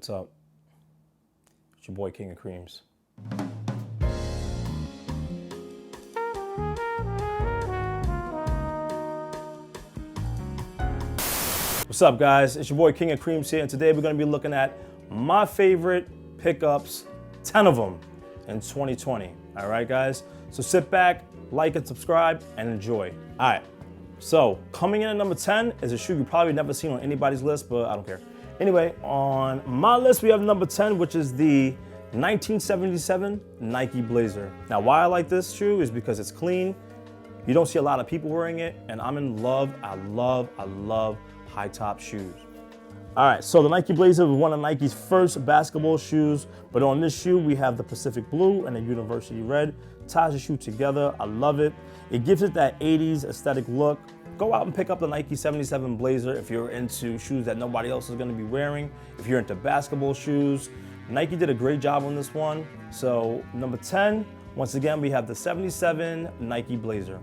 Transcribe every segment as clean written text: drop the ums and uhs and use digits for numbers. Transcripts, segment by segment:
What's up? It's your boy King of Creamz. What's up, guys? It's your boy King of Creamz here, and today we're going to be looking at my favorite pickups, 10 of them in 2020. All right, guys? So sit back, like and subscribe, and enjoy. All right. So coming in at number 10 is a shoe you probably never seen on anybody's list, but I don't care. Anyway, on my list, we have number 10, which is the 1977 Nike Blazer. Now, why I like this shoe is because it's clean. You don't see a lot of people wearing it, and I'm in love. I love high top shoes. All right, so the Nike Blazer was one of Nike's first basketball shoes, but on this shoe, we have the Pacific Blue and the University Red. Ties the shoe together, I love it. It gives it that 80s aesthetic look. Go out and pick up the Nike 77 Blazer if you're into shoes that nobody else is gonna be wearing. If you're into basketball shoes, Nike did a great job on this one. So number 10, once again, we have the 77 Nike Blazer.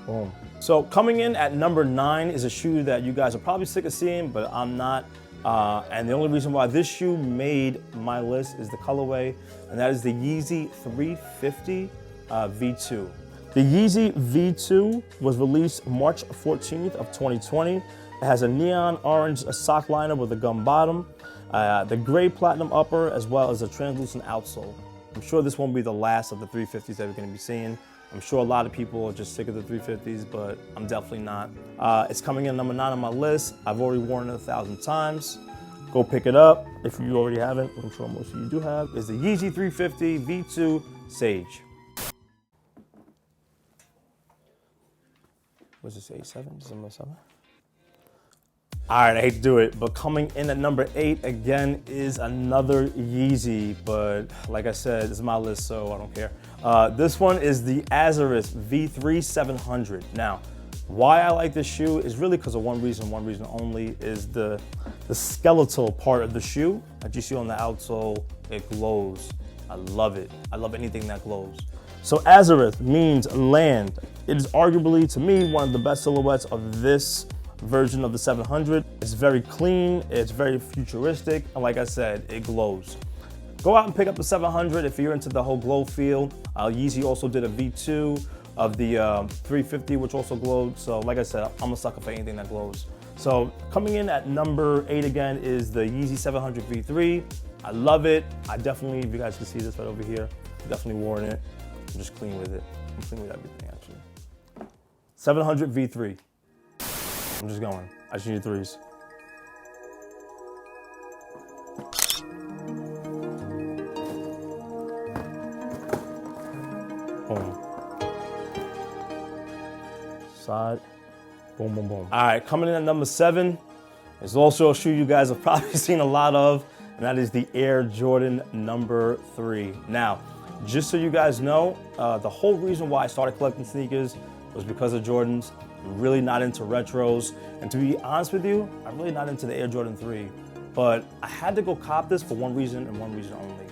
Boom. So coming in at number 9 is a shoe that you guys are probably sick of seeing, but I'm not. And the only reason why this shoe made my list is the colorway, and that is the Yeezy 350 V2. The Yeezy V2 was released March 14th of 2020. It has a neon orange sock liner with a gum bottom, the gray platinum upper, as well as a translucent outsole. I'm sure this won't be the last of the 350s that we're gonna be seeing. I'm sure a lot of people are just sick of the 350s, but I'm definitely not. It's coming in number 9 on my list. I've already worn it 1,000 times. Go pick it up if you already haven't, which I'm sure most of you do have. Is the Yeezy 350 V2 𝐒𝐲. What's this, 87? Is it number 7? All right, I hate to do it, but coming in at number 8 again is another Yeezy, but like I said, this is my list, so I don't care. This one is the 𝐒𝐴Zarus V3 700. Now, why I like this shoe is really because of one reason only, is the skeletal part of the shoe that you see on the outsole. It glows. I love it. I love anything that glows. So 𝐒𝐴Zarus means land. It is arguably, to me, one of the best silhouettes of this version of the 700. It's very clean, it's very futuristic, and like I said, it glows. Go out and pick up the 700 if you're into the whole glow feel. Yeezy also did a V2 of the 350, which also glowed. So like I said, I'm a sucker for anything that glows. So coming in at number 8 again is the Yeezy 700 V3. I love it. I definitely, if you guys can see this right over here, definitely worn it. I'm just clean with it. I'm clean with everything, actually. 700 V3. I'm just going. I just need 3s. Boom. Side. Boom, boom, boom. All right, coming in at number 7 is also a shoe you guys have probably seen a lot of, and that is the Air Jordan number 3. Now, just so you guys know, the whole reason why I started collecting sneakers was because of Jordans. I'm really not into retros, and to be honest with you, I'm really not into the Air Jordan 3, but I had to go cop this for one reason and one reason only.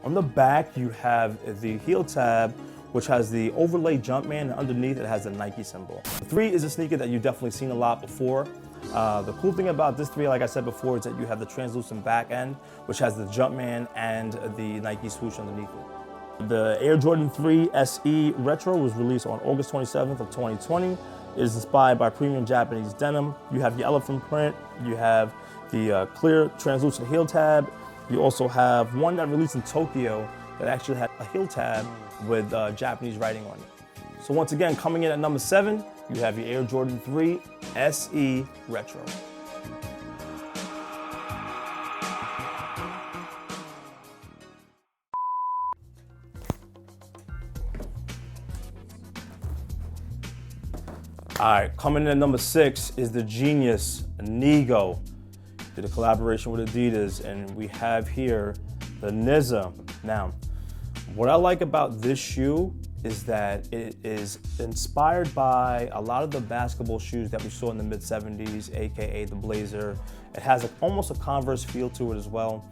On the back, you have the heel tab, which has the overlay Jumpman, and underneath it has the Nike symbol. The 3 is a sneaker that you've definitely seen a lot before. The cool thing about this 3, like I said before, is that you have the translucent back end, which has the Jumpman and the Nike swoosh underneath it. The Air Jordan 3 SE Retro was released on August 27th of 2020. It is inspired by premium Japanese denim. You have the elephant print. You have the clear translucent heel tab. You also have one that released in Tokyo that actually had a heel tab with Japanese writing on it. So once again, coming in at number 7, you have your Air Jordan 3 SE Retro. All right, coming in at number 6 is the Genius Nego. Did a collaboration with Adidas, and we have here the 𝐒𝐚𝐲. Now, what I like about this shoe is that it is inspired by a lot of the basketball shoes that we saw in the mid-70s, aka the Blazer. It has almost a Converse feel to it as well.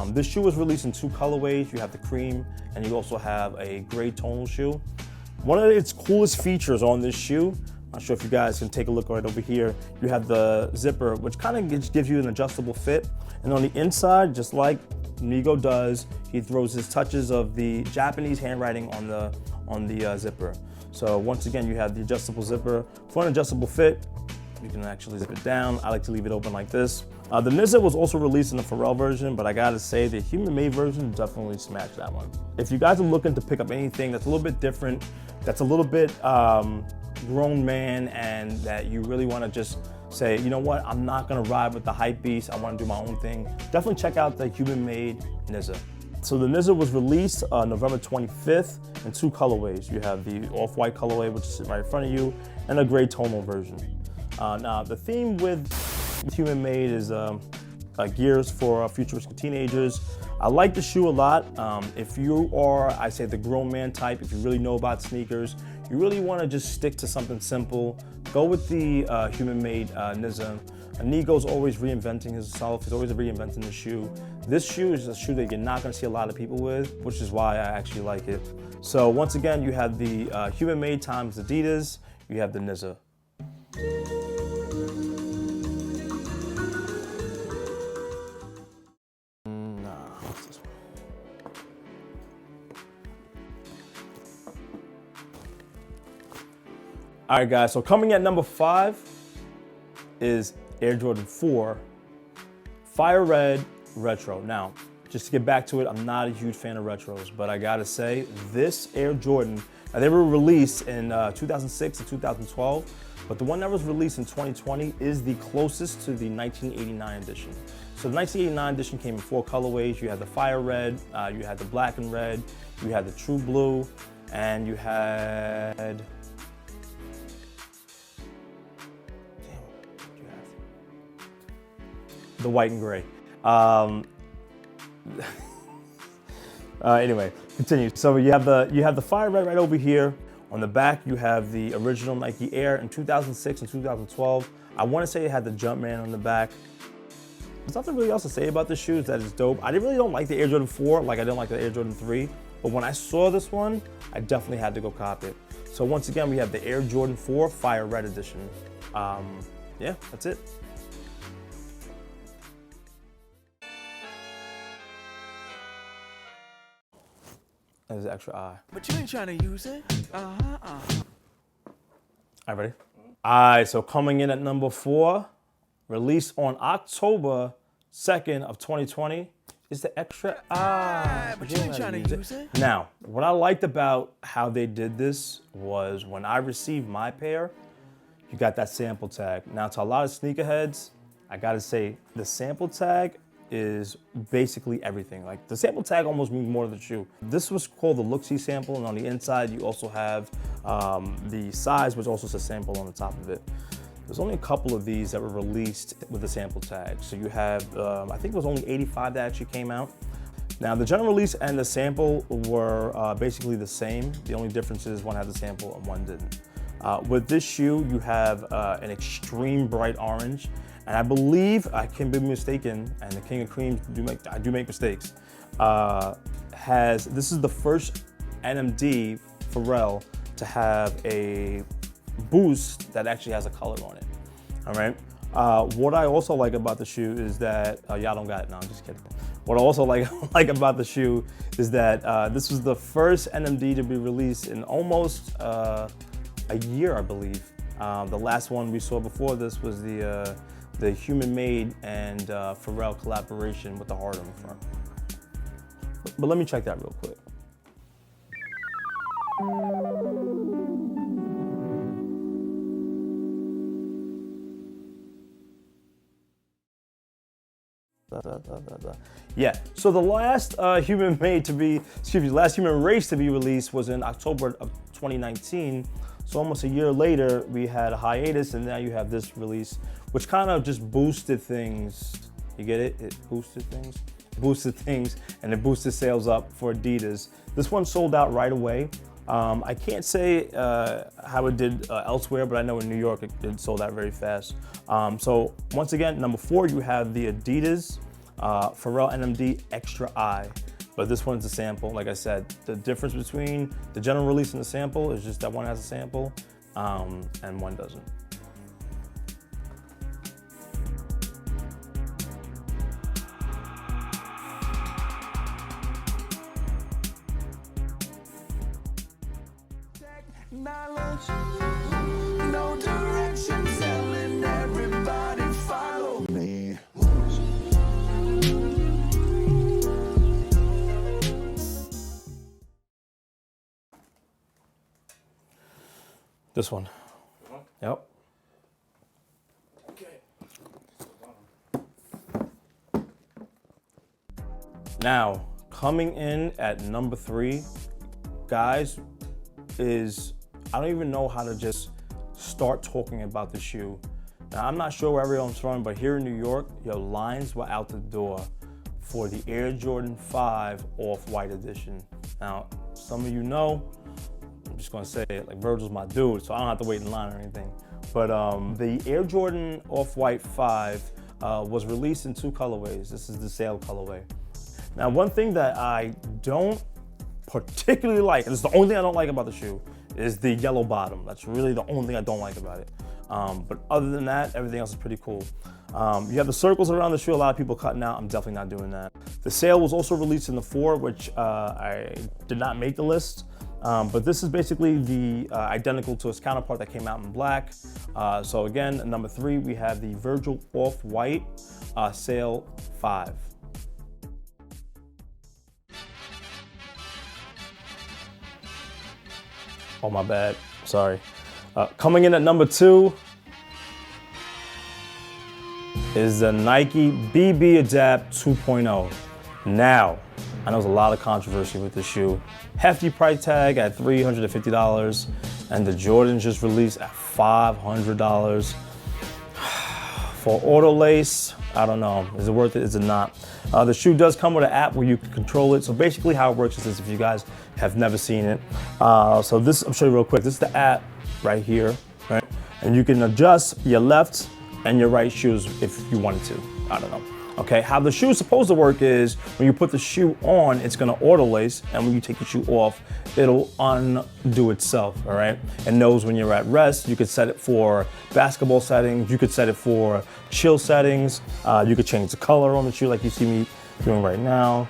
This shoe was released in 2 colorways. You have the cream, and you also have a gray tonal shoe. One of its coolest features on this shoe, I'm not sure if you guys can take a look right over here, you have the zipper, which kind of gives you an adjustable fit. And on the inside, just like 𝐒𝐚𝐲 does, he throws his touches of the Japanese handwriting on the zipper. So once again, you have the adjustable zipper. For an adjustable fit, you can actually zip it down. I like to leave it open like this. The 𝐒𝐚𝐲 was also released in the Pharrell version, but I gotta say the human-made version definitely smashed that one. If you guys are looking to pick up anything that's a little bit different, that's a little bit grown man, and that you really wanna just say, you know what, I'm not gonna ride with the hype beast, I wanna do my own thing, definitely check out the human-made 𝐒𝐚𝐲. So the 𝐒𝐚𝐲 was released November 25th in 2 colorways. You have the off-white colorway, which is right in front of you, and a gray tonal version. Now, the theme with human-made is gears for futuristic teenagers. I like the shoe a lot. If you are, I say, the grown man type, if you really know about sneakers, you really want to just stick to something simple, go with the human-made 𝐒𝐚𝐲. 𝐒𝐚𝐲's always reinventing himself. He's always reinventing the shoe. This shoe is a shoe that you're not going to see a lot of people with, which is why I actually like it. So once again, you have the human-made times Adidas. You have the 𝐒𝐚𝐲. All right, guys, so coming at number 5 is Air Jordan 4 Fire Red Retro. Now, just to get back to it, I'm not a huge fan of retros, but I gotta say, this Air Jordan, now they were released in 2006 and 2012, but the one that was released in 2020 is the closest to the 1989 edition. So the 1989 edition came in 4 colorways. You had the Fire Red, you had the Black and Red, you had the True Blue, and you had the white and gray. Anyway, continue. So you have the Fire Red right over here. On the back, you have the original Nike Air in 2006 and 2012. I want to say it had the Jumpman on the back. There's nothing really else to say about the shoes that is dope. I really don't like the Air Jordan 4 like I didn't like the Air Jordan 3, but when I saw this one, I definitely had to go cop it. So once again, we have the Air Jordan 4 Fire Red edition. Yeah, that's it. There's an extra I. But you ain't trying to use it. All right, ready? All right, so coming in at number 4, released on October 2nd of 2020, is the extra I. But you ain't trying to use it. Now, what I liked about how they did this was when I received my pair, you got that sample tag. Now, to a lot of sneakerheads, I gotta say, the sample tag is basically everything. Like, the sample tag almost means more than the shoe. This was called the 𝐒𝐿𝐞 sample, and on the inside you also have the size, which also says sample on the top of it. There's only a couple of these that were released with the sample tag. So you have, I think it was only 85 that actually came out. Now, the general release and the sample were basically the same. The only difference is one had the sample and one didn't. With this shoe, you have an extreme bright orange. And I believe, I can be mistaken, and the king of Creamz, I do make mistakes, this is the first NMD Pharrell to have a boost that actually has a color on it, all right? What I also like about the shoe is that, y'all don't got it, no, I'm just kidding. What I also like about the shoe is that this was the first NMD to be released in almost a year, I believe. The last one we saw before this was the human-made and Pharrell collaboration with the heart on the front. But let me check that real quick. Yeah, so the last human race to be released was in October of 2019. So almost a year later, we had a hiatus, and now you have this release, which kind of just boosted things. You get it? It boosted things? Boosted things, and it boosted sales up for Adidas. This one sold out right away. I can't say how it did elsewhere, but I know in New York it sold out very fast. So once again, number 4, you have the Adidas Pharrell NMD Extra I. but this one's a sample. Like I said, the difference between the general release and the sample is just that one has a sample and one doesn't. Knowledge, no direction, telling everybody follow me. This one. Yep. Okay. Now, coming in at number 3, guys, is I don't even know how to just start talking about the shoe. Now, I'm not sure where everyone's from, but here in New York, your lines were out the door for the Air Jordan 5 Off-White edition. Now, some of you know, I'm just gonna say it, like Virgil's my dude, so I don't have to wait in line or anything. But the Air Jordan Off-White 5 was released in 2 colorways. This is the 𝐒𝐚𝐲 colorway. Now, one thing that I don't particularly like, and it's the only thing I don't like about the shoe, is the yellow bottom. That's really the only thing I don't like about it. But other than that, everything else is pretty cool. You have the circles around the shoe, a lot of people cutting out. I'm definitely not doing that. The 𝐒𝐚𝐲 was also released in the 4, which I did not make the list. But this is basically the identical to its counterpart that came out in black. So again, at number 3, we have the Virgil Off-White 𝐒𝐚𝐲 5. Oh, my bad, sorry. Coming in at number 2 is the Nike BB Adapt 2.0. Now, I know there's a lot of controversy with this shoe. Hefty price tag at $350, and the Jordan just released at $500. For auto lace, I don't know, is it worth it, is it not? The shoe does come with an app where you can control it. So basically how it works is this, if you guys have never seen it. So this, I'll show you real quick. This is the app right here, right? And you can adjust your left and your right shoes if you wanted to, I don't know. Okay, how the shoe is supposed to work is when you put the shoe on, it's gonna auto lace, and when you take the shoe off, it'll undo itself, all right? It knows when you're at rest. You could set it for basketball settings, you could set it for chill settings, you could change the color on the shoe like you see me doing right now.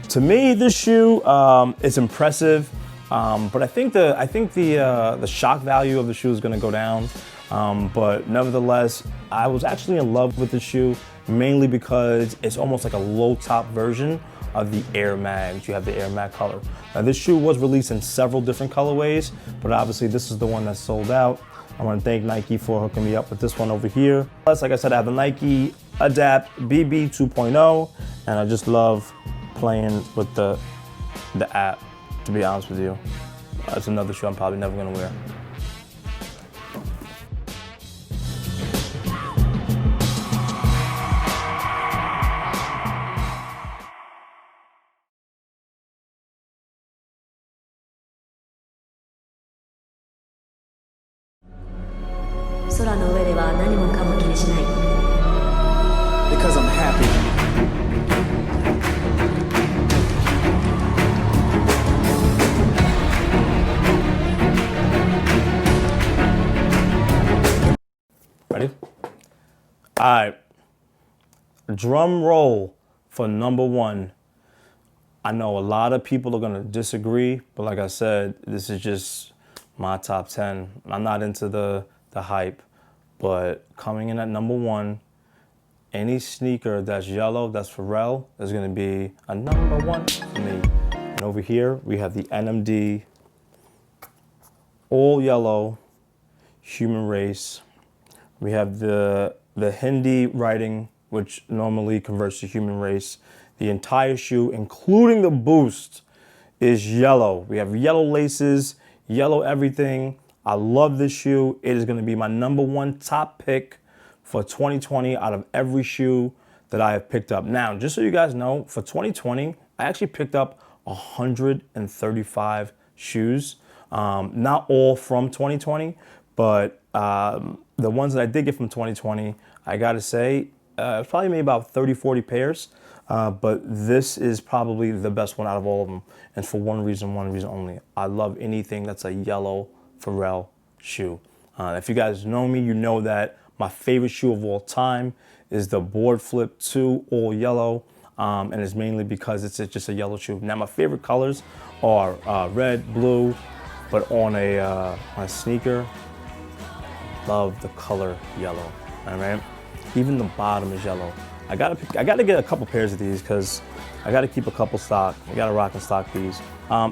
To me, this shoe is impressive, but I think the shock value of the shoe is gonna go down. But nevertheless, I was actually in love with the shoe, mainly because it's almost like a low top version of the Air Mag. You have the Air Mag color. Now, this shoe was released in several different colorways, but obviously this is the one that sold out. I want to thank Nike for hooking me up with this one over here. Plus, like I said, I have the Nike Adapt BB 2.0, and I just love playing with the app, to be honest with you. It's another shoe I'm probably never gonna wear. Because I'm happy. Ready? All right. Drum roll for number 1. I know a lot of people are gonna disagree, but like I said, this is just my top 10. I'm not into the hype, but coming in at number 1, any sneaker that's yellow, that's Pharrell, is gonna be a number 1 for me. And over here, we have the NMD all yellow human race. We have the Hindi writing, which normally converts to human race. The entire shoe, including the boost, is yellow. We have yellow laces, yellow everything. I love this shoe. It is gonna be my number 1 top pick for 2020 out of every shoe that I have picked up. Now, just so you guys know, for 2020, I actually picked up 135 shoes. Not all from 2020, but the ones that I did get from 2020, I gotta say, probably made about 30, 40 pairs. but this is probably the best one out of all of them. And for one reason only. I love anything that's a yellow Pharrell shoe. If you guys know me, you know that my favorite shoe of all time is the Board Flip 2 all yellow. And it's mainly because it's just a yellow shoe. Now my favorite colors are red, blue, but on a sneaker, love the color yellow. All right, even the bottom is yellow. I gotta get a couple pairs of these because I gotta keep a couple stock. I gotta rock and stock these.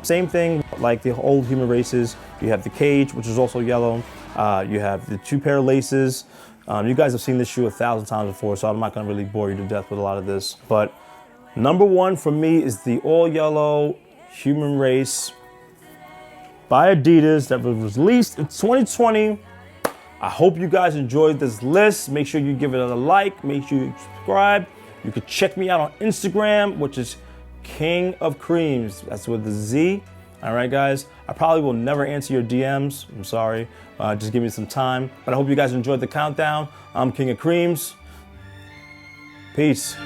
Same thing like the old human races. You have the cage, which is also yellow. You have the 2 pair of laces. You guys have seen this shoe 1,000 times before, so I'm not gonna really bore you to death with a lot of this. But number 1 for me is the all yellow human race by Adidas that was released in 2020. I hope you guys enjoyed this list. Make sure you give it a like. Make sure you subscribe. You can check me out on Instagram, which is King of Creamz. That's with the Z. All right, guys. I probably will never answer your DMs. I'm sorry. Just give me some time. But I hope you guys enjoyed the countdown. I'm King of Creamz. Peace.